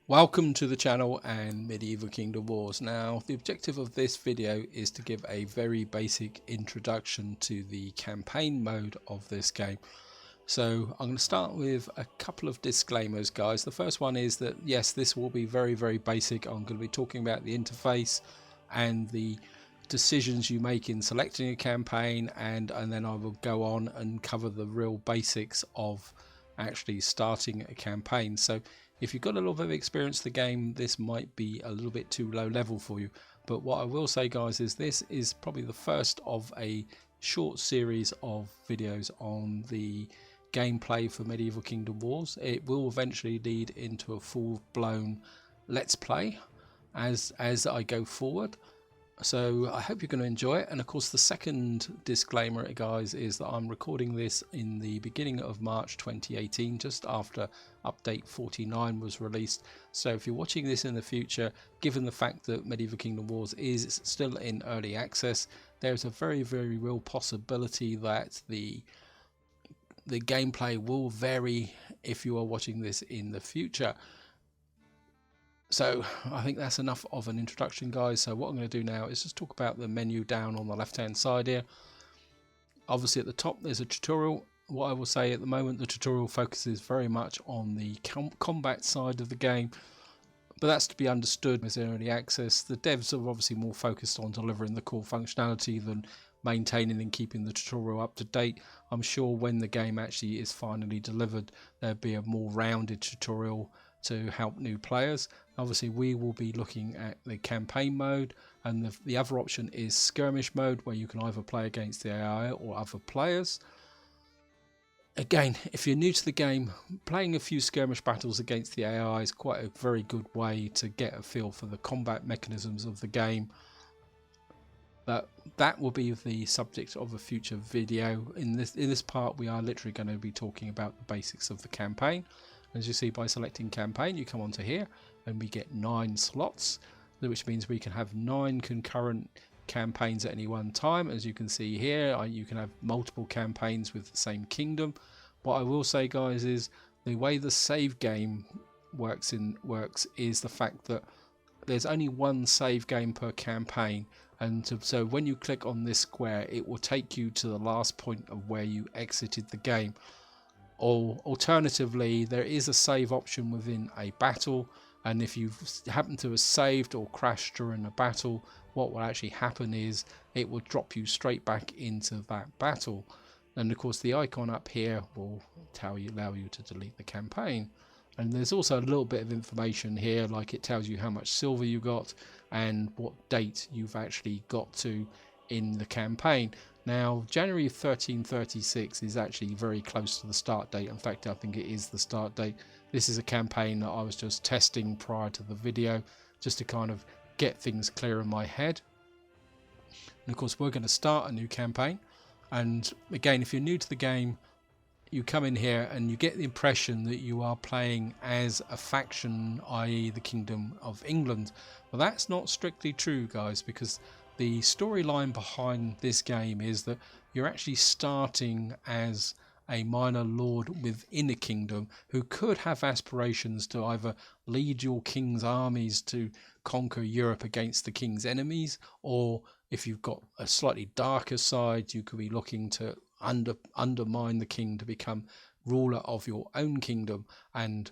Welcome to the channel and Medieval Kingdom Wars. Now, the objective of this video is to give a very basic introduction to the campaign mode of this game. So I'm going to start with a couple of disclaimers, guys. The first one is that yes, this will be very basic. I'm going to be talking about the interface and the decisions you make in selecting a campaign, and then I will go on and cover the real basics of actually starting a campaign. So if you've got a little bit of experience with the game, this might be a little bit too low level for you. But what I will say, guys, is this is probably the first of a short series of videos on the gameplay for Medieval Kingdom Wars. It will eventually lead into a full-blown let's play as I go forward. So I hope you're going to enjoy it. And of course, the second disclaimer, guys, is that I'm recording this in the beginning of March 2018, just after update 49 was released. So if you're watching this in the future, given the fact that Medieval Kingdom Wars is still in early access, there's a very real possibility that the gameplay will vary if you are watching this in the future. So I think that's enough of an introduction, guys. So what I'm going to do now is just talk about the menu down on the left hand side here. Obviously at the top there's a tutorial. What I will say at the moment, the tutorial focuses very much on the combat side of the game, but that's to be understood as early access. The devs are obviously more focused on delivering the core functionality than maintaining and keeping the tutorial up to date. I'm sure when the game actually is finally delivered, there'll be a more rounded tutorial to help new players. Obviously we will be looking at the campaign mode, and the other option is skirmish mode, where you can either play against the AI or other players. Again, if you're new to the game, playing a few skirmish battles against the AI is quite a very good way to get a feel for the combat mechanisms of the game. But that will be the subject of a future video. In this part, we are literally going to be talking about the basics of the campaign. As you see, by selecting campaign, you come onto here and we get 9 slots, which means we can have 9 concurrent campaigns at any one time. As you can see here, you can have multiple campaigns with the same kingdom. What I will say, guys, is the way the save game works is the fact that there's only one save game per campaign, and so when you click on this square, it will take you to the last point of where you exited the game. Or alternatively, there is a save option within a battle, and if you happen to have saved or crashed during a battle, what will actually happen is it will drop you straight back into that battle. And of course the icon up here will allow you to delete the campaign. And there's also a little bit of information here, like it tells you how much silver you got and what date you've actually got to in the campaign. Now, January 1336 is actually very close to the start date. In fact, I think it is the start date. This is a campaign that I was just testing prior to the video, just to kind of get things clear in my head. And of course, we're going to start a new campaign. And again, if you're new to the game, you come in here and you get the impression that you are playing as a faction, i.e. the Kingdom of England. Well, that's not strictly true, guys, because the storyline behind this game is that you're actually starting as a minor lord within a kingdom who could have aspirations to either lead your king's armies to conquer Europe against the king's enemies, or if you've got a slightly darker side, you could be looking to undermine the king to become ruler of your own kingdom. And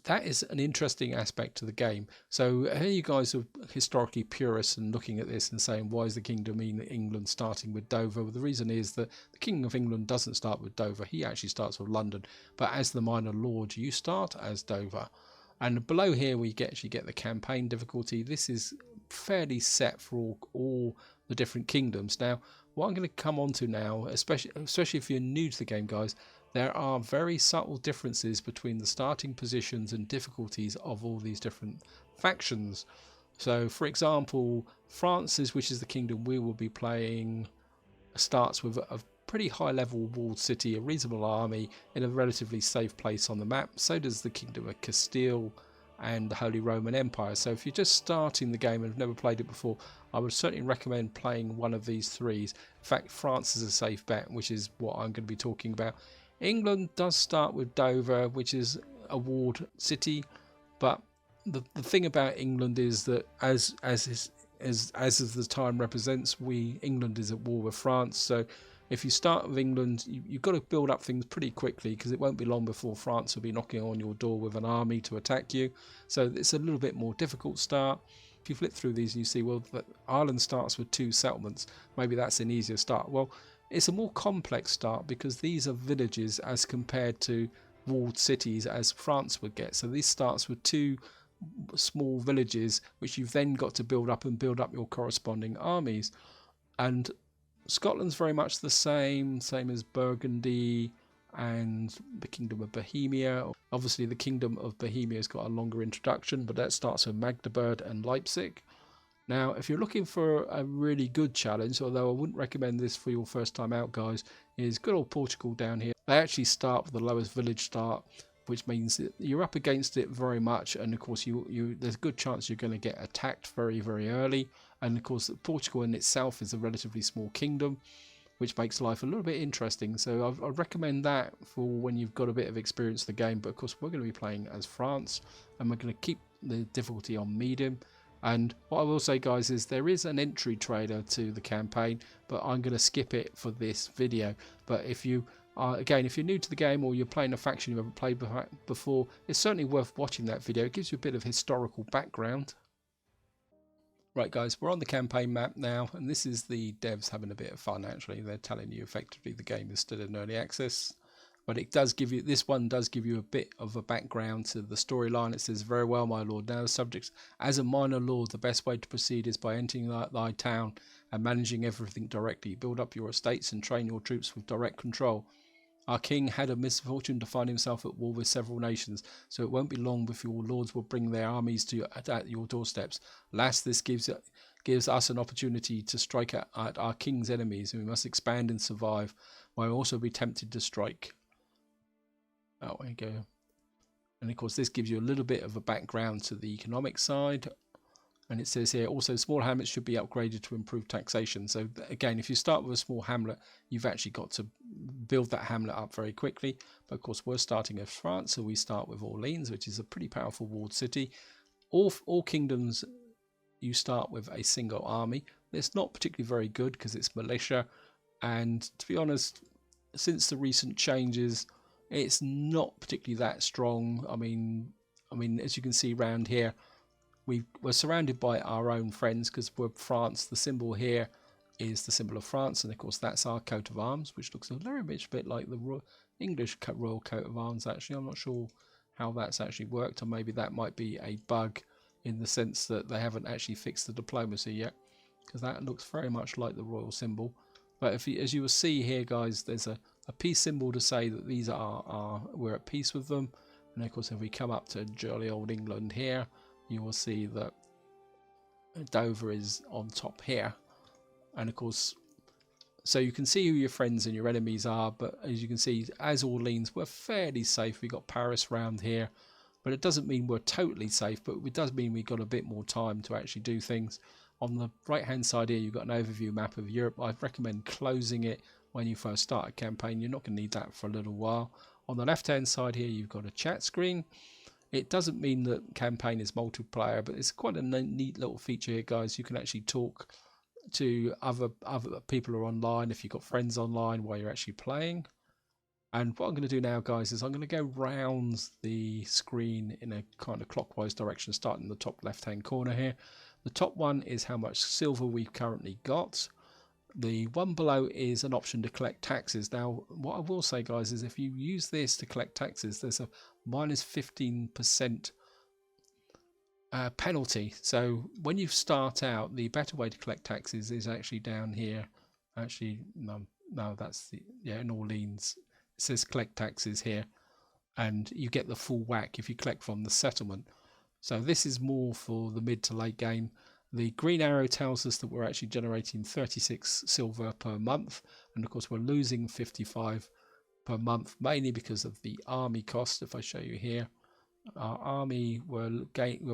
that is an interesting aspect to the game. So here you guys are historically purists and looking at this and saying, why is the Kingdom of England starting with Dover? Well, the reason is that the King of England doesn't start with Dover. He actually starts with London. But as the minor lord, you start as Dover. And below here we actually get the campaign difficulty. This is fairly set for all the different kingdoms. Now, what I'm going to come on to now, especially if you're new to the game, guys, there are very subtle differences between the starting positions and difficulties of all these different factions. So, for example, France's, which is the kingdom we will be playing, starts with a pretty high level walled city, a reasonable army in a relatively safe place on the map. So does the Kingdom of Castile and the Holy Roman Empire. So if you're just starting the game and have never played it before, I would certainly recommend playing one of these threes. In fact, France is a safe bet, which is what I'm going to be talking about. England does start with Dover, which is a walled city, but the thing about England is that as the time represents, England is at war with France. So if you start with England, you've got to build up things pretty quickly, because it won't be long before France will be knocking on your door with an army to attack you. So it's a little bit more difficult start. If you flip through these and you see, well, Ireland starts with 2 settlements, maybe that's an easier start. Well, it's a more complex start, because these are villages as compared to walled cities as France would get. So this starts with 2 small villages, which you've then got to build up your corresponding armies. And Scotland's very much the same as Burgundy and the Kingdom of Bohemia. Obviously the Kingdom of Bohemia has got a longer introduction, but that starts with Magdeburg and Leipzig. Now, if you're looking for a really good challenge, although I wouldn't recommend this for your first time out, guys, is good old Portugal down here. They actually start with the lowest village start, which means that you're up against it very much, and of course there's a good chance you're going to get attacked very, very early. And of course Portugal in itself is a relatively small kingdom, which makes life a little bit interesting. So I'd recommend that for when you've got a bit of experience with the game. But of course we're going to be playing as France, and we're going to keep the difficulty on medium. And what I will say, guys, is there is an entry trailer to the campaign, but I'm going to skip it for this video. But if you again, if you're new to the game, or you're playing a faction you haven't played before, it's certainly worth watching that video. It gives you a bit of historical background. Right, guys, we're on the campaign map now, and this is the devs having a bit of fun. Actually, they're telling you effectively the game is still in early access, but it does give you, this one does give you a bit of a background to the storyline. It says, "Very well, my lord. Now, subjects, as a minor lord, the best way to proceed is by entering thy town and managing everything directly. Build up your estates and train your troops with direct control. Our king had a misfortune to find himself at war with several nations, so it won't be long before your lords will bring their armies to at your doorsteps. Last, this gives us an opportunity to strike at our king's enemies, and we must expand and survive, while also be tempted to strike." Oh, there you go. And of course this gives you a little bit of a background to the economic side. And it says here, also small hamlets should be upgraded to improve taxation. So again, if you start with a small hamlet, you've actually got to build that hamlet up very quickly. But of course we're starting as France, so we start with Orleans, which is a pretty powerful walled city. All kingdoms, you start with a single army. It's not particularly very good because it's militia, and to be honest, since the recent changes, it's not particularly that strong. I mean, as you can see around here, we're surrounded by our own friends, because we're France. The symbol here is the symbol of France, and of course that's our coat of arms, which looks a very bit like the English royal coat of arms. Actually, I'm not sure how that's actually worked, or maybe that might be a bug in the sense that they haven't actually fixed the diplomacy yet, because that looks very much like the royal symbol. But as you will see here, guys, there's a peace symbol to say that these we're at peace with them. And of course if we come up to jolly old England here, you will see that Dover is on top here. And of course, so you can see who your friends and your enemies are, but as you can see, as Orleans, we're fairly safe. We got Paris round here, but it doesn't mean we're totally safe, but it does mean we've got a bit more time to actually do things. On the right hand side here, you've got an overview map of Europe. I'd recommend closing it when you first start a campaign. You're not going to need that for a little while. On the left hand side here, you've got a chat screen. It doesn't mean that campaign is multiplayer, but it's quite a neat little feature here, guys. You can actually talk to other people who are online if you've got friends online while you're actually playing. And what I'm going to do now, guys, is I'm going to go round the screen in a kind of clockwise direction, starting in the top left hand corner here. The top one is how much silver we've currently got. The one below is an option to collect taxes. Now, what I will say, guys, is if you use this to collect taxes, there's a minus 15% penalty. So when you start out, the better way to collect taxes is actually down here. Actually, no, that's in Orleans. It says collect taxes here, and you get the full whack if you collect from the settlement. So this is more for the mid to late game. The green arrow tells us that we're actually generating 36 silver per month, and of course we're losing 55 per month, mainly because of the army cost. If I show you here, our army, we're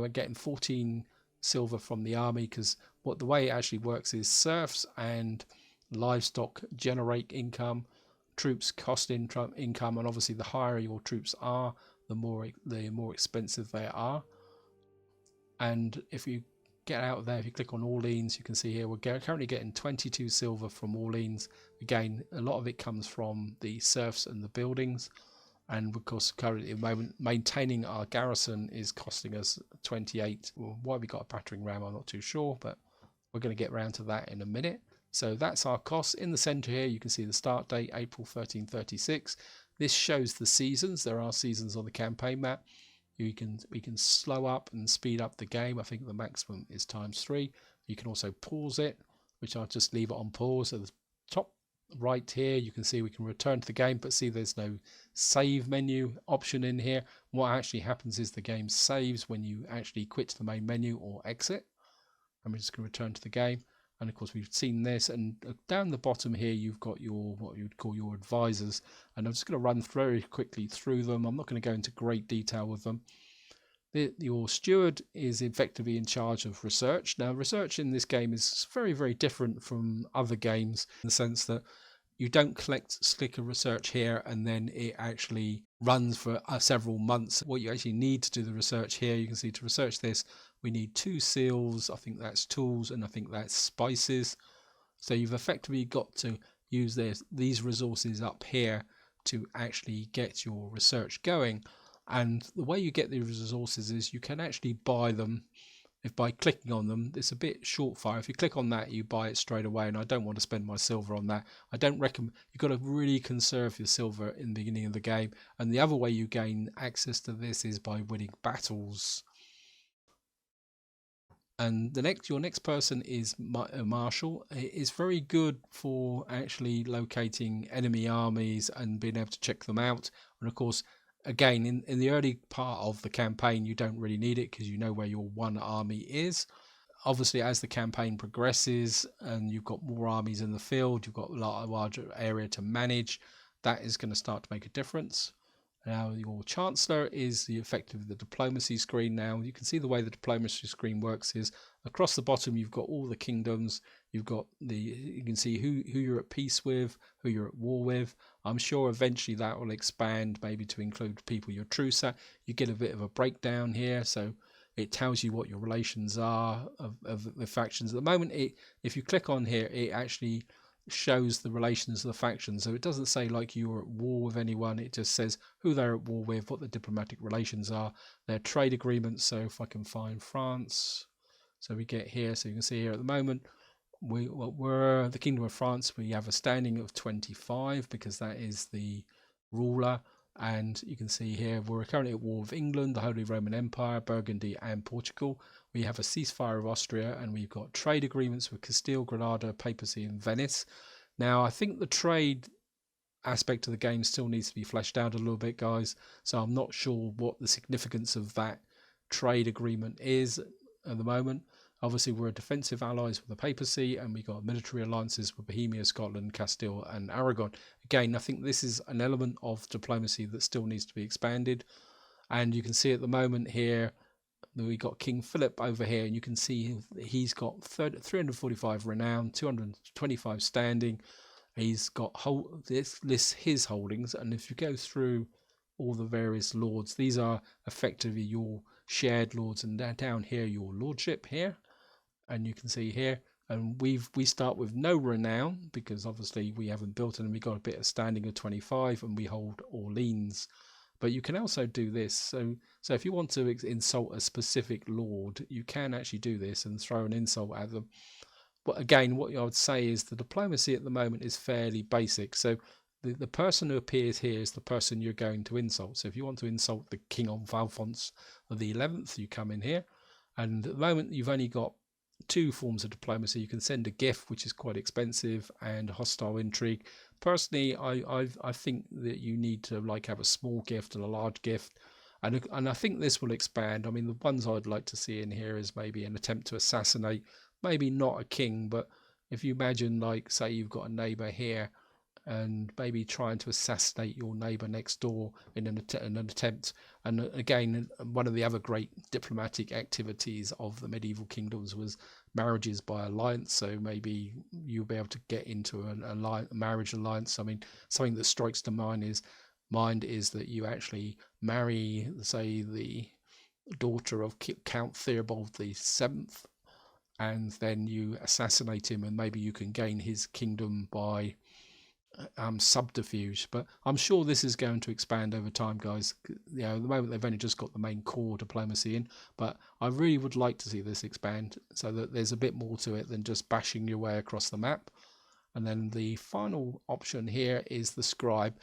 getting 14 silver from the army, because the way it actually works is serfs and livestock generate income, troops cost income, and obviously the higher your troops are, the more expensive they are. And if you get out of there, if you click on Orleans, you can see here we're currently getting 22 silver from Orleans. Again, a lot of it comes from the serfs and the buildings, and of course currently at the moment maintaining our garrison is costing us 28. Well, why we got a battering ram I'm not too sure, but we're going to get around to that in a minute. So that's our costs. In the center here you can see the start date, April 1336. This shows the seasons. There are seasons on the campaign map. We can slow up and speed up the game. I think the maximum is ×3. You can also pause it, which I'll just leave it on pause. At the top right here, you can see we can return to the game, but see there's no save menu option in here. What actually happens is the game saves when you actually quit the main menu or exit. And we're just going to return to the game. And of course we've seen this, and down the bottom here you've got your what you would call your advisors, and I'm just going to run very quickly through them. I'm not going to go into great detail with them. Your steward is effectively in charge of research. Now research in this game is very, very different from other games in the sense that you don't click a research here and then it actually runs for several months. What you actually need to do the research here, you can see to research this we need 2 seals, I think that's tools, and I think that's spices. So you've effectively got to use these resources up here to actually get your research going. And the way you get these resources is you can actually buy them by clicking on them. It's a bit short fire. If you click on that you buy it straight away, and I don't want to spend my silver on that. I don't recommend. You've got to really conserve your silver in the beginning of the game, and the other way you gain access to this is by winning battles. And your next person is a marshal. It is very good for actually locating enemy armies and being able to check them out. And of course, again, in the early part of the campaign, you don't really need it because you know where your one army is. Obviously, as the campaign progresses and you've got more armies in the field, you've got a larger area to manage, that is going to start to make a difference. Now your Chancellor is effectively the diplomacy screen. Now you can see the way the diplomacy screen works is across the bottom you've got all the kingdoms. You can see who you're at peace with, who you're at war with. I'm sure eventually that will expand maybe to include people you're truce at. You get a bit of a breakdown here, so it tells you what your relations are of the factions. At the moment, if you click on here, it actually shows the relations of the factions. So it doesn't say like you're at war with anyone. It just says who they're at war with, what the diplomatic relations are, their trade agreements. So if I can find France, so we get here, so you can see here at the moment we're the Kingdom of France. We have a standing of 25 because that is the ruler. And you can see here we're currently at war with England, the Holy Roman Empire, Burgundy and Portugal. We have a ceasefire of Austria, and we've got trade agreements with Castile, Granada, Papacy and Venice. Now I think the trade aspect of the game still needs to be fleshed out a little bit, guys, so I'm not sure what the significance of that trade agreement is at the moment. Obviously we're defensive allies with the Papacy, and we got military alliances with Bohemia, Scotland, Castile and Aragon. Again, I think this is an element of diplomacy that still needs to be expanded. And you can see at the moment here we got King Philip over here, and you can see he's got 345 renown, 225 standing. He's got this lists his holdings, and if you go through all the various lords, these are effectively your shared lords, and down here your lordship here. And you can see here, and we start with no renown because obviously we haven't built it, and we got a bit of standing of 25, and we hold Orleans. But you can also do this. So if you want to insult a specific lord, you can actually do this and throw an insult at them. But again, what I would say is the diplomacy at the moment is fairly basic. So the person who appears here is the person you're going to insult. So if you want to insult the King of Alphonse of the 11th, you come in here. And at the moment, you've only got 2 forms of diplomacy. You can send a gift, which is quite expensive, and hostile intrigue. Personally, I think that you need to have a small gift and a large gift, and I think this will expand. I mean, the ones I'd like to see in here is maybe an attempt to assassinate, maybe not a king, but if you imagine, say you've got a neighbor here and maybe trying to assassinate your neighbor next door in an attempt. And again, one of the other great diplomatic activities of the medieval kingdoms was marriages by alliance. So maybe you'll be able to get into a marriage alliance. I mean, something that strikes the mind is that you actually marry, say, daughter of Count Theobald the Seventh, and then you assassinate him, and maybe you can gain his kingdom by subterfuge. But I'm sure this is going to expand over time, guys. You know, at the moment they've only just got the main core diplomacy in, but I really would like to see this expand so that there's a bit more to it than just bashing your way across the map. And then the final option here is the Scribe,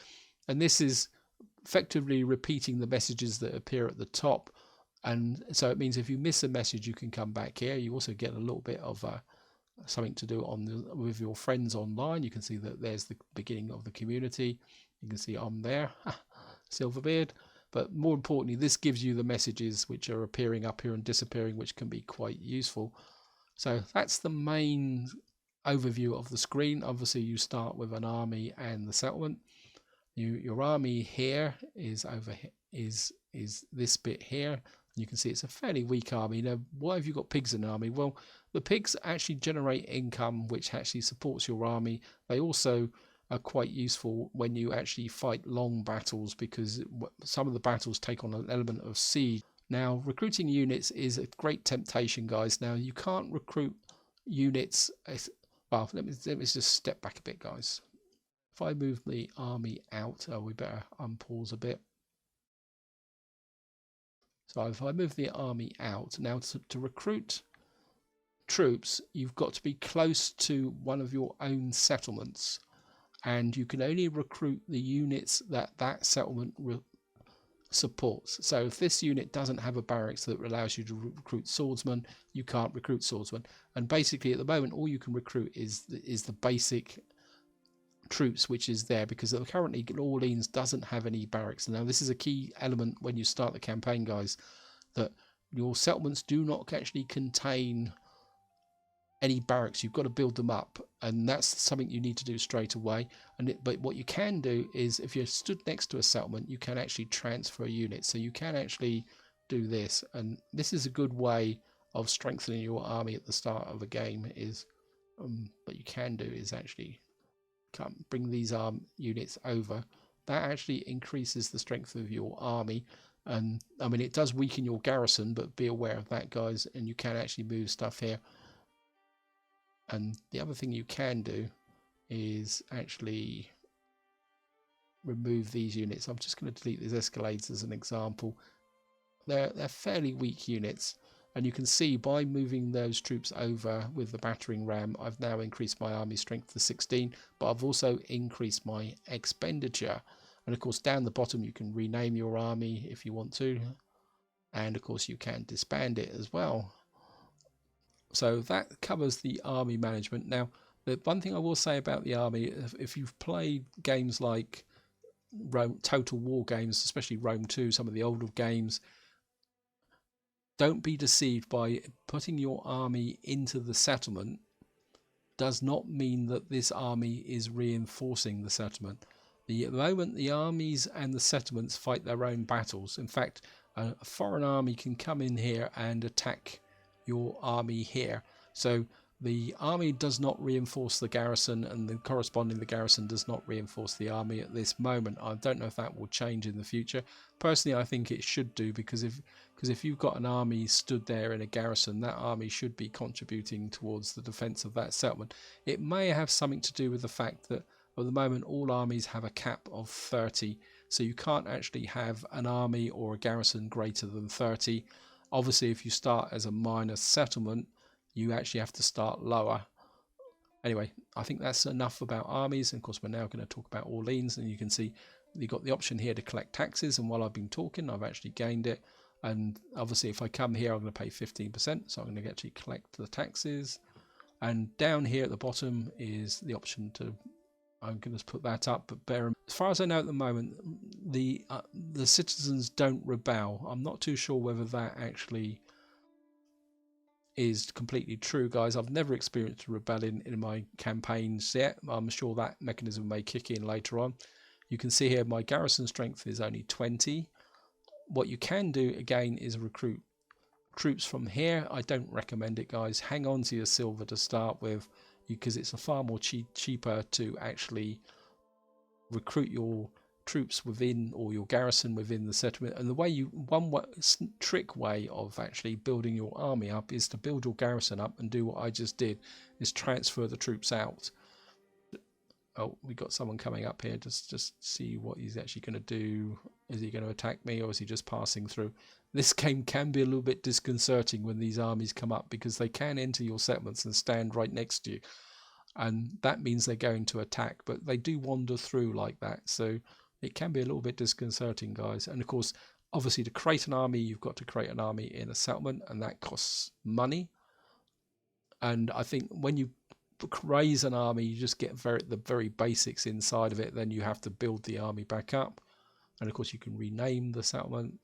and this is effectively repeating the messages that appear at the top. And so it means if you miss a message, you can come back here. You also get a little bit of something to do with your friends online. You can see that there's the beginning of the community. You can see I'm there, Silverbeard. But more importantly, this gives you the messages which are appearing up here and disappearing, which can be quite useful. So that's the main overview of the screen. Obviously, you start with an army and the settlement. Your army here is over here, is this bit here. You can see it's a fairly weak army. Now, why have you got pigs in an army? Well, the pigs actually generate income, which actually supports your army. They also are quite useful when you actually fight long battles, because some of the battles take on an element of siege. Now, recruiting units is a great temptation, guys. Now, you can't recruit units. Well, let me just step back a bit, guys. If I move the army out, we better unpause a bit. So if I move the army out, now to recruit troops, you've got to be close to one of your own settlements, and you can only recruit the units that settlement supports. So if this unit doesn't have a barracks that allows you to recruit swordsmen, you can't recruit swordsmen. And basically at the moment all you can recruit is the basic troops which is there, because currently New Orleans doesn't have any barracks. Now this is a key element when you start the campaign, guys, that your settlements do not actually contain any barracks. You've got to build them up, and that's something you need to do straight away. But what you can do is, if you're stood next to a settlement, you can actually transfer units. So you can actually do this, and this is a good way of strengthening your army at the start of a game. Is what you can do is actually bring these units over. That actually increases the strength of your army, and I mean it does weaken your garrison, but be aware of that, guys. And you can actually move stuff here. And the other thing you can do is actually remove these units. I'm just going to delete these escalades as an example. They're fairly weak units, and you can see by moving those troops over with the battering ram, I've now increased my army strength to 16, but I've also increased my expenditure. And of course down the bottom you can rename your army if you want to, and of course you can disband it as well. So that covers the army management. Now, the one thing I will say about the army, if you've played games like Rome, Total War games, especially Rome 2, some of the older games, don't be deceived by putting your army into the settlement does not mean that this army is reinforcing the settlement. At the moment, the armies and the settlements fight their own battles. In fact, a foreign army can come in here and attack your army here. So the army does not reinforce the garrison, and the corresponding the garrison does not reinforce the army at this moment. I don't know if that will change in the future. Personally, I think it should do, because if you've got an army stood there in a garrison, that army should be contributing towards the defense of that settlement. It may have something to do with the fact that at the moment all armies have a cap of 30, so you can't actually have an army or a garrison greater than 30. Obviously, if you start as a minor settlement, you actually have to start lower. Anyway, I think that's enough about armies. And of course, we're now going to talk about Orleans, and you can see you've got the option here to collect taxes. And while I've been talking, I've actually gained it. And obviously, if I come here, I'm going to pay 15%. So I'm going to actually collect the taxes. And down here at the bottom is the option to, I'm going to put that up, but as far as I know at the moment, the citizens don't rebel. I'm not too sure whether that actually is completely true, guys. I've never experienced a rebellion in my campaigns yet. I'm sure that mechanism may kick in later on. You can see here my garrison strength is only 20. What you can do again is recruit troops from here. I don't recommend it, guys. Hang on to your silver to start with, because it's a far more cheaper to actually recruit your troops within, or your garrison within the settlement. And the way trick way of actually building your army up is to build your garrison up and do what I just did, is transfer the troops out. Oh, we got someone coming up here. Just see what he's actually going to do. Is he going to attack me, or is he just passing through? This game can be a little bit disconcerting when these armies come up, because they can enter your settlements and stand right next to you, and that means they're going to attack, but they do wander through like that, so it can be a little bit disconcerting, guys. And of course, obviously, to create an army, you've got to create an army in a settlement, and that costs money. And I think when you raise an army, you just get the very basics inside of it. Then you have to build the army back up, and of course you can rename the settlement.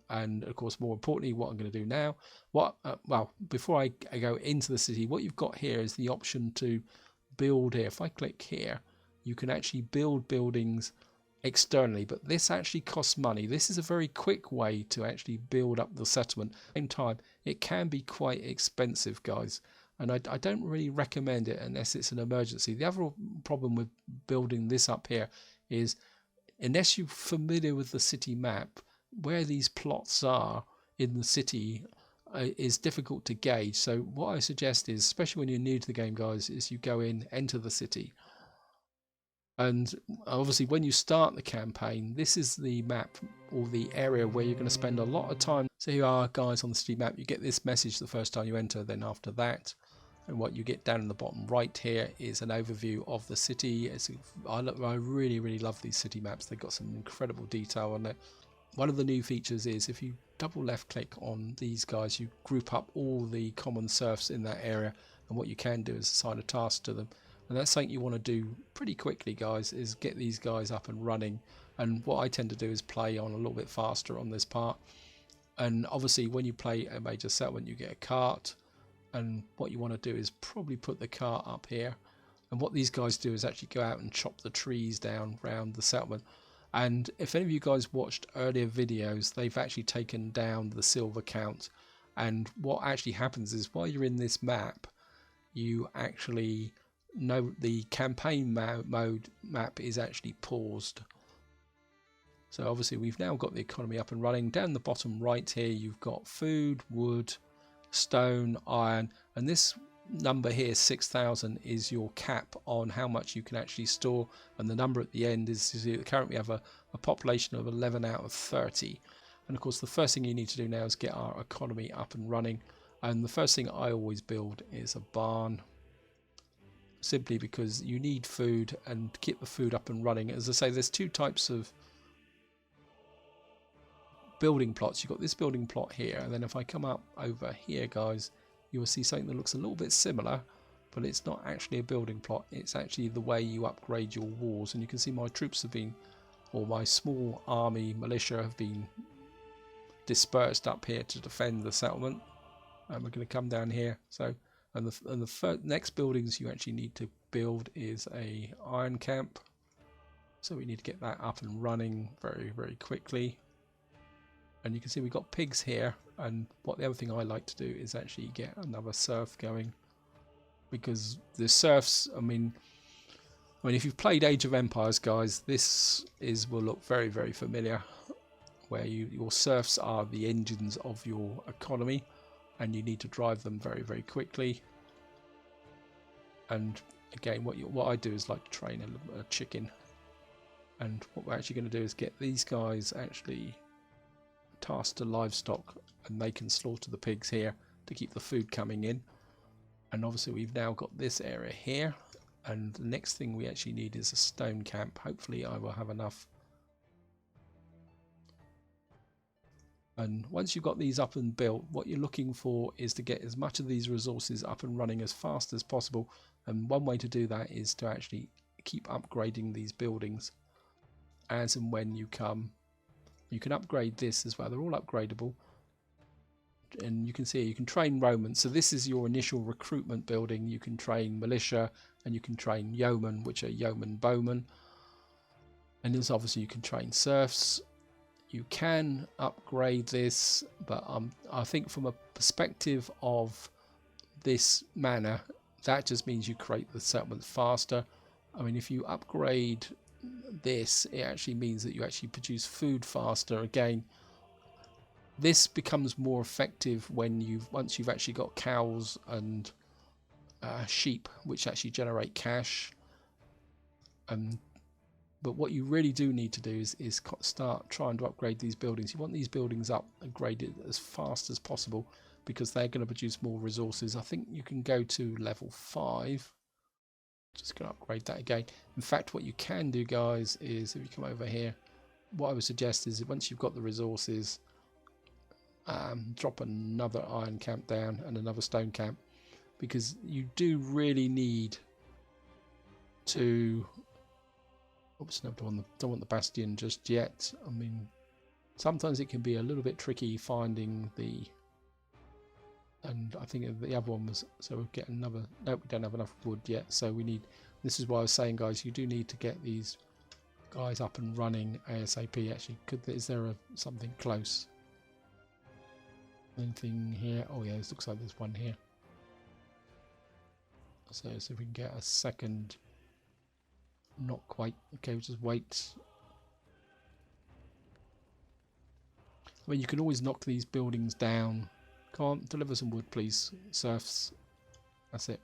And of course, more importantly, what I'm going to do now, well, before I go into the city, what you've got here is the option to build here. If I click here, you can actually build buildings externally, but this actually costs money. This is a very quick way to actually build up the settlement. At the same time, it can be quite expensive, guys, and I don't really recommend it unless it's an emergency. The other problem with building this up here is, unless you're familiar with the city map, where these plots are in the city is difficult to gauge. So what I suggest is, especially when you're new to the game, guys, is you go in, enter the city, and obviously when you start the campaign, this is the map, or the area where you're going to spend a lot of time. So here are, guys, on the city map. You get this message the first time you enter. Then after that, and what you get down in the bottom right here is an overview of the city. I really love these city maps. They've got some incredible detail on it. One of the new features is, if you double left click on these guys, you group up all the common serfs in that area, and what you can do is assign a task to them. And that's something you want to do pretty quickly, guys, is get these guys up and running. And what I tend to do is play on a little bit faster on this part. And obviously when you play a major settlement, you get a cart, and what you want to do is probably put the cart up here. And what these guys do is actually go out and chop the trees down around the settlement. And if any of you guys watched earlier videos, they've actually taken down the silver count. And what actually happens is, while you're in this map, you actually know the campaign mode map is actually paused. So obviously we've now got the economy up and running. Down the bottom right here, you've got food, wood, stone, iron, and this number here, 6,000, is your cap on how much you can actually store, and the number at the end is currently we have a population of 11 out of 30. And of course the first thing you need to do now is get our economy up and running, and the first thing I always build is a barn, simply because you need food, and to keep the food up and running, as I say, there's two types of building plots. You've got this building plot here, and then if I come up over here, guys, you will see something that looks a little bit similar, but it's not actually a building plot. It's actually the way you upgrade your walls. And you can see my troops have been, or my small army militia have been dispersed up here to defend the settlement. And we're going to come down here. So, and the next buildings you actually need to build is a iron camp. So we need to get that up and running very quickly. And you can see we've got pigs here, and what the other thing I like to do is actually get another serf going, because the serfs, I mean if you've played Age of Empires, guys, this will look very familiar, where your serfs are the engines of your economy, and you need to drive them very quickly. And again, what I do is like to train a chicken, and what we're actually going to do is get these guys actually tasked to livestock, and they can slaughter the pigs here to keep the food coming in. And obviously we've now got this area here, and the next thing we actually need is a stone camp. Hopefully I will have enough. And once you've got these up and built, what you're looking for is to get as much of these resources up and running as fast as possible. And one way to do that is to actually keep upgrading these buildings as and when you come. You can upgrade this as well. They're all upgradable. And you can see you can train Romans. So this is your initial recruitment building. You can train militia, and you can train yeomen, which are yeomen bowmen. And there's obviously you can train serfs. You can upgrade this, but I think from a perspective of this manor, that just means you create the settlements faster. I mean, if you upgrade this, it actually means that you actually produce food faster. Again, this becomes more effective when once you've actually got cows and sheep, which actually generate cash. But what you really do need to do is start trying to upgrade these buildings. You want these buildings upgraded as fast as possible because they're going to produce more resources. I think you can go to level 5. Just going to upgrade that again. In fact, what you can do, guys, is if you come over here, what I would suggest is once you've got the resources, drop another iron camp down and another stone camp, because you do really need to... Oops, no, don't want the bastion just yet. I mean, sometimes it can be a little bit tricky finding the... And I think the other one was... So we'll get another... No, we don't have enough wood yet, so we need... This is why I was saying, guys, you do need to get these guys up and running ASAP, actually. Is there something close? Anything here? Oh yeah, it looks like there's one here. So if we can get a second... Not quite. Okay, we'll just wait. I mean, you can always knock these buildings down. Come on, deliver some wood, please, serfs. That's it.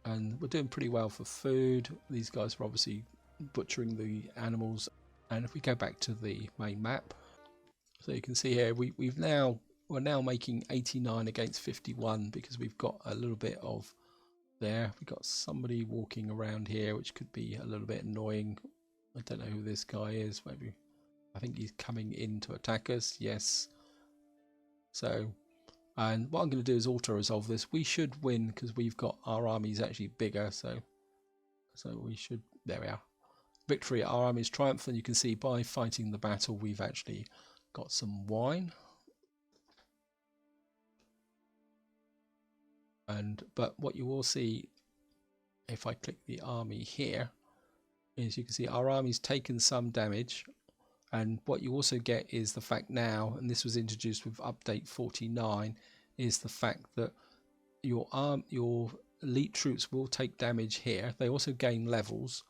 And we're doing pretty well for food. These guys are obviously butchering the animals. And if we go back to the main map, so you can see here, we're now making 89 against 51 because we've got a little bit of there. We've got somebody walking around here, which could be a little bit annoying. I don't know who this guy is. Maybe I think he's coming in to attack us. Yes. So, and what I'm going to do is auto-resolve this. We should win because we've got our army's actually bigger. So we should. There we are. Victory. Our army's triumphant. You can see by fighting the battle, we've actually got some wine. But what you will see if I click the army here is you can see our army's taken some damage, and what you also get is the fact now, and this was introduced with update 49, is the fact that your elite troops will take damage here. They also gain levels,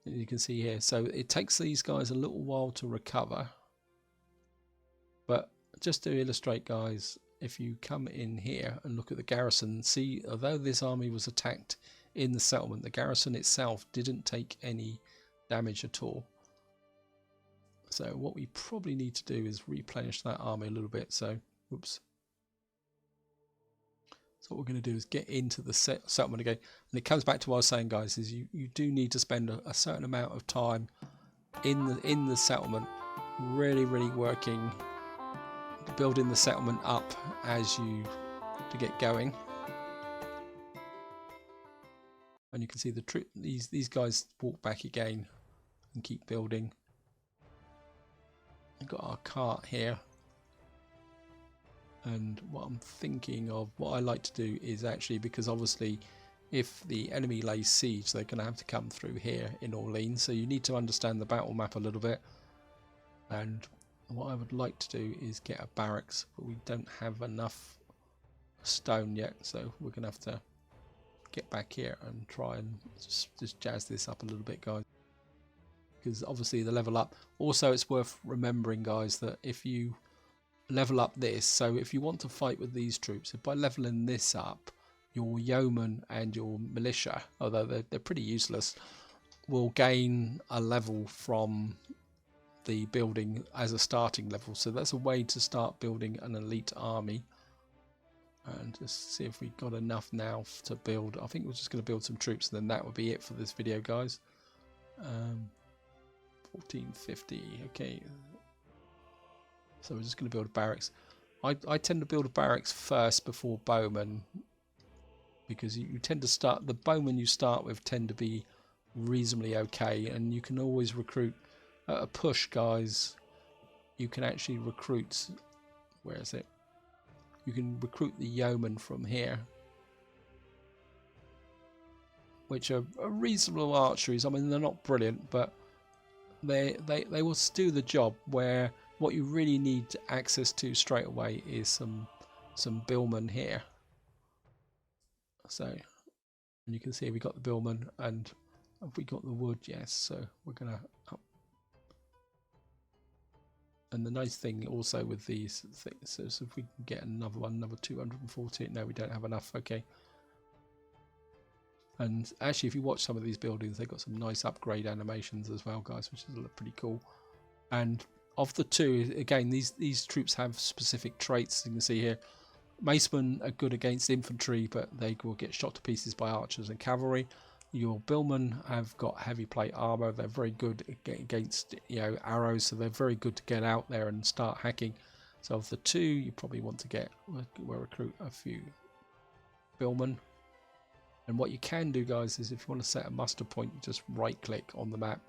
you can see here. So it takes these guys a little while to recover, but just to illustrate, guys, if you come in here and look at the garrison, see, although this army was attacked in the settlement, the garrison itself didn't take any damage at all. So what we probably need to do is replenish that army a little bit. So, whoops. So what we're going to do is get into the settlement again. And it comes back to what I was saying, guys, is you do need to spend a certain amount of time in the settlement, really working, building the settlement up as you to get going. And you can see these guys walk back again and keep building. We've got our cart here, and what I'm thinking of, what I like to do is actually, because obviously if the enemy lays siege, they're going to have to come through here in Orleans, so you need to understand the battle map a little bit. And what I would like to do is get a barracks, but we don't have enough stone yet, so we're going to have to get back here and try and just jazz this up a little bit, guys, because obviously the level up. Also, it's worth remembering, guys, that if you level up this, so if you want to fight with these troops, if by leveling this up, your yeomen and your militia, although they're pretty useless, will gain a level from the building as a starting level. So that's a way to start building an elite army. And just see if we got enough now to build. I think we're just going to build some troops, and then that would be it for this video, guys. 1450. Okay, so we're just going to build a barracks. I tend to build a barracks first before bowmen, because you tend to start, the bowmen you start with tend to be reasonably okay, and you can always recruit at a push, guys. You can actually recruit, where is it? You can recruit the yeomen from here, which are reasonable archeries. I mean, they're not brilliant, but they will do the job. Where what you really need access to straight away is some billmen here. So And you can see we got the billman, and have we got the wood? Yes, so we're gonna up. And the nice thing also with these things is if we can get another one, another 240. No, we don't have enough. Okay. And actually, if you watch some of these buildings, they've got some nice upgrade animations as well, guys, which is pretty cool. And of the two, again, these troops have specific traits. You can see here, macemen are good against infantry, but they will get shot to pieces by archers and cavalry. Your billmen have got heavy plate armor. They're very good against, you know, arrows, so they're very good to get out there and start hacking. So of the two, you probably want to we'll recruit a few billmen. And what you can do, guys, is if you want to set a muster point, you just right click on the map.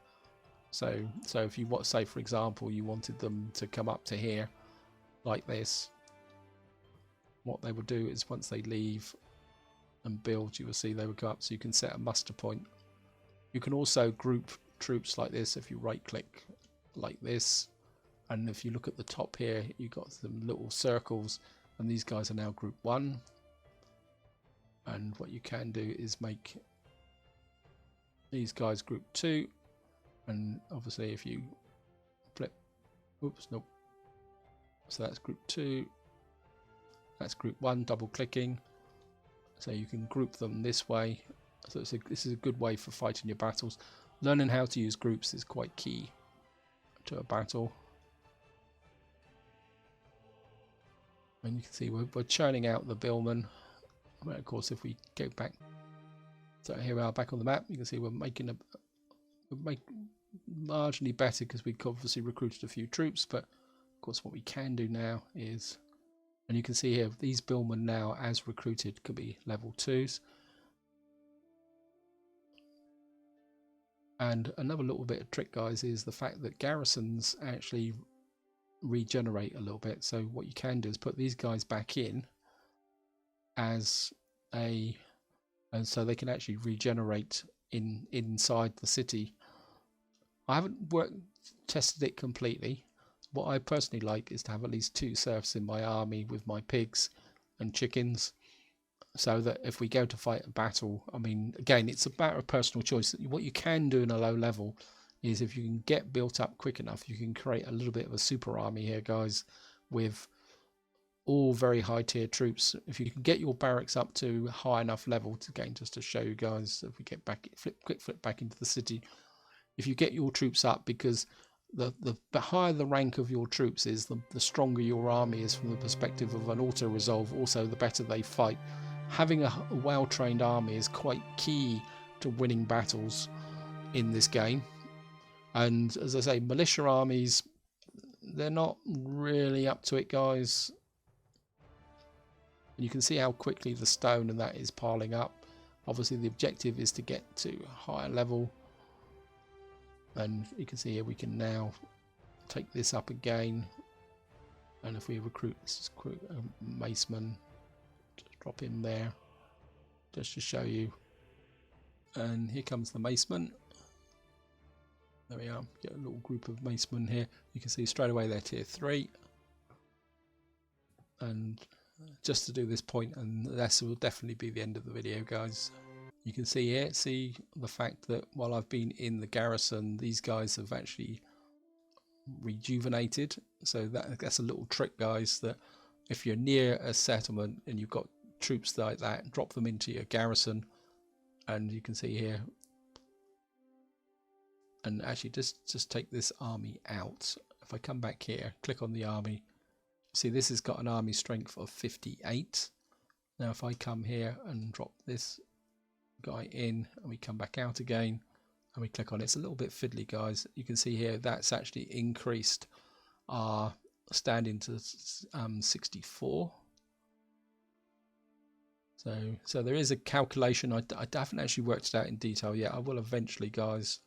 So if you want, say for example, you wanted them to come up to here like this, what they will do is once they leave and build, you will see they will go up. So you can set a muster point. You can also group troops like this if you right click like this, and if you look at the top here, you've got some little circles, and these guys are now group 1. And what you can do is make these guys group 2, and obviously if you flip, oops, nope, so that's group 2, that's group 1, double clicking, so you can group them this way. So this is a good way for fighting your battles. Learning how to use groups is quite key to a battle. And you can see we're churning out the billmen. Well, of course, if we go back, so here we are back on the map. You can see we're making marginally better because we've obviously recruited a few troops. But of course, what we can do now is, and you can see here, these billmen now, as recruited, could be level 2s. And another little bit of trick, guys, is the fact that garrisons actually regenerate a little bit. So what you can do is put these guys back in as and so they can actually regenerate inside the city. I haven't tested it completely. What I personally like is to have at least 2 serfs in my army with my pigs and chickens, so that if we go to fight a battle, I mean, again, it's a matter of personal choice. What you can do in a low level is, if you can get built up quick enough, you can create a little bit of a super army here, guys, with all very high tier troops. If you can get your barracks up to high enough level, to again, just to show you guys, if we get back, quick flip back into the city, if you get your troops up, because the higher the rank of your troops is, the stronger your army is from the perspective of an auto resolve. Also, the better they fight. Having a well-trained army is quite key to winning battles in this game. And as I say, militia armies, they're not really up to it, guys. And you can see how quickly the stone and that is piling up. Obviously the objective is to get to a higher level, and you can see here we can now take this up again. And if we recruit a maceman, just drop him there just to show you. And here comes the maceman. There we are, get a little group of macemen here. You can see straight away they're tier 3. And just to do this point, and this will definitely be the end of the video, guys. You can see here, see the fact that while I've been in the garrison, these guys have actually rejuvenated. So that's a little trick, guys, that if you're near a settlement and you've got troops like that, drop them into your garrison. And you can see here, and actually just take this army out. If I come back here, click on the army, see this has got an army strength of 58. Now if I come here and drop this guy in, and we come back out again and we click on it, it's a little bit fiddly, guys. You can see here that's actually increased our standing to 64. So there is a calculation. I haven't actually worked it out in detail yet. I will eventually, guys.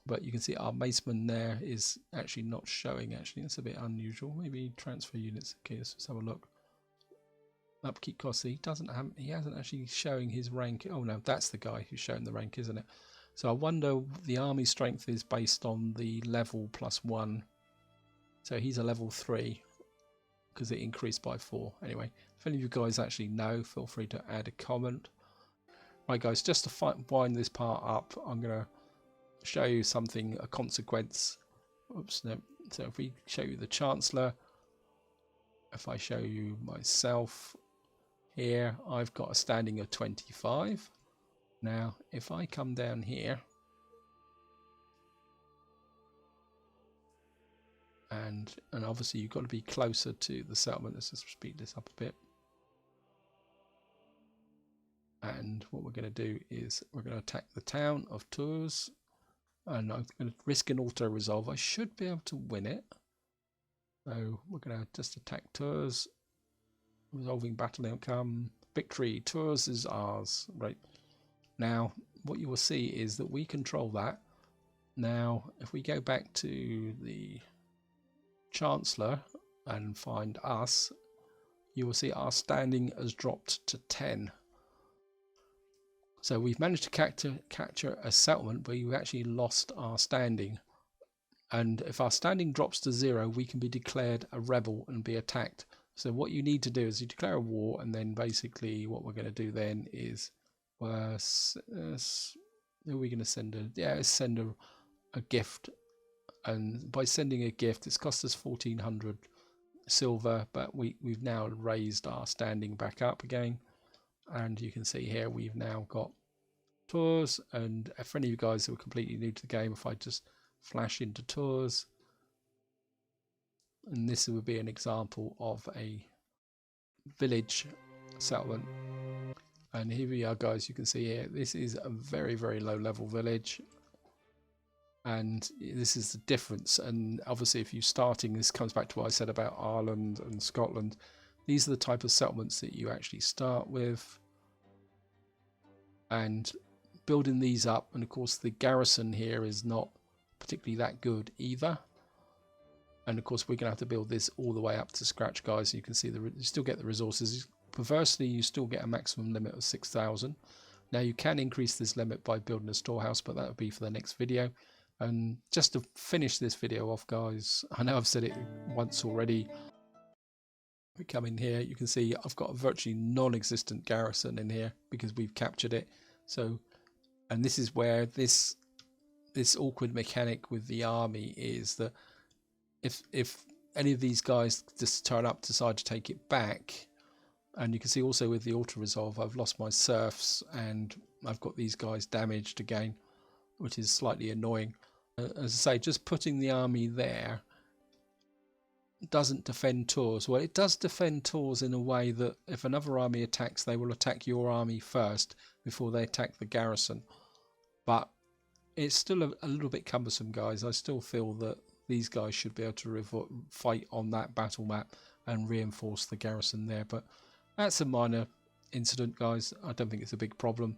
But you can see our maceman there is actually not showing. Actually, that's a bit unusual. Maybe transfer units. Okay, let's have a look. Upkeep costs. He hasn't actually showing his rank. Oh no, that's the guy who's showing the rank, isn't it? So I wonder, the army strength is based on the level +1. So he's a level 3 because it increased by 4. Anyway, if any of you guys actually know, feel free to add a comment. Right guys, just to wind this part up, I'm going to show you something, a consequence. Oops, no. So if we show you the Chancellor, if I show you myself here, I've got a standing of 25. Now, if I come down here, and obviously you've got to be closer to the settlement. Let's just speed this up a bit. And what we're going to do is we're going to attack the town of Tours, and I'm going to risk an auto resolve. I should be able to win it. So we're going to just attack Tours, resolving battle outcome, victory. Tours is ours. Right now, what you will see is that we control that. Now, if we go back to the Chancellor and find us, you will see our standing has dropped to 10. So we've managed to capture a settlement, but we've actually lost our standing. And if our standing drops to 0, we can be declared a rebel and be attacked. So what you need to do is you declare a war, and then basically what we're going to do then is, who are we going to send? Send a gift. And by sending a gift, it's cost us 1400 silver, but we've now raised our standing back up again. And you can see here we've now got Tours. And for any of you guys who are completely new to the game, if I just flash into Tours, and this would be an example of a village settlement. And here we are guys, you can see here, this is a very, very low level village. And this is the difference. And obviously if you're starting, this comes back to what I said about Ireland and Scotland. These are the type of settlements that you actually start with. And building these up, and of course the garrison here is not particularly that good either. And of course we're going to have to build this all the way up to scratch, guys. You can see you still get the resources. Perversely, you still get a maximum limit of 6,000. Now you can increase this limit by building a storehouse, but that would be for the next video. And just to finish this video off, guys, I know I've said it once already. We come in here, you can see I've got a virtually non-existent garrison in here because we've captured it. So, and this is where this awkward mechanic with the army is, that if any of these guys just turn up, decide to take it back, and you can see also with the auto resolve, I've lost my serfs and I've got these guys damaged again, which is slightly annoying. As I say, just putting the army there doesn't defend Tours. Well, it does defend Tours in a way that if another army attacks, they will attack your army first before they attack the garrison. But it's still a little bit cumbersome, guys. I still feel that these guys should be able to fight on that battle map and reinforce the garrison there. But that's a minor incident, guys. I don't think it's a big problem.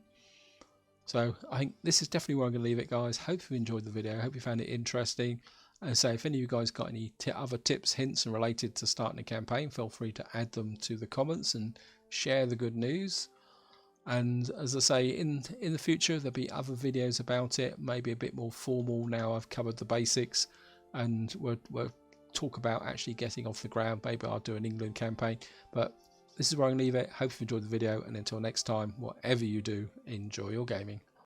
So I think this is definitely where I'm going to leave it, guys. Hope you enjoyed the video. Hope you found it interesting. And so if any of you guys got any other tips, hints and related to starting a campaign, feel free to add them to the comments and share the good news. And as I say, in the future there'll be other videos about it, maybe a bit more formal. Now I've covered the basics, and we'll talk about actually getting off the ground. Maybe I'll do an England campaign, but this is where I'm going to leave it. Hope you enjoyed the video, and until next time, whatever you do, enjoy your gaming.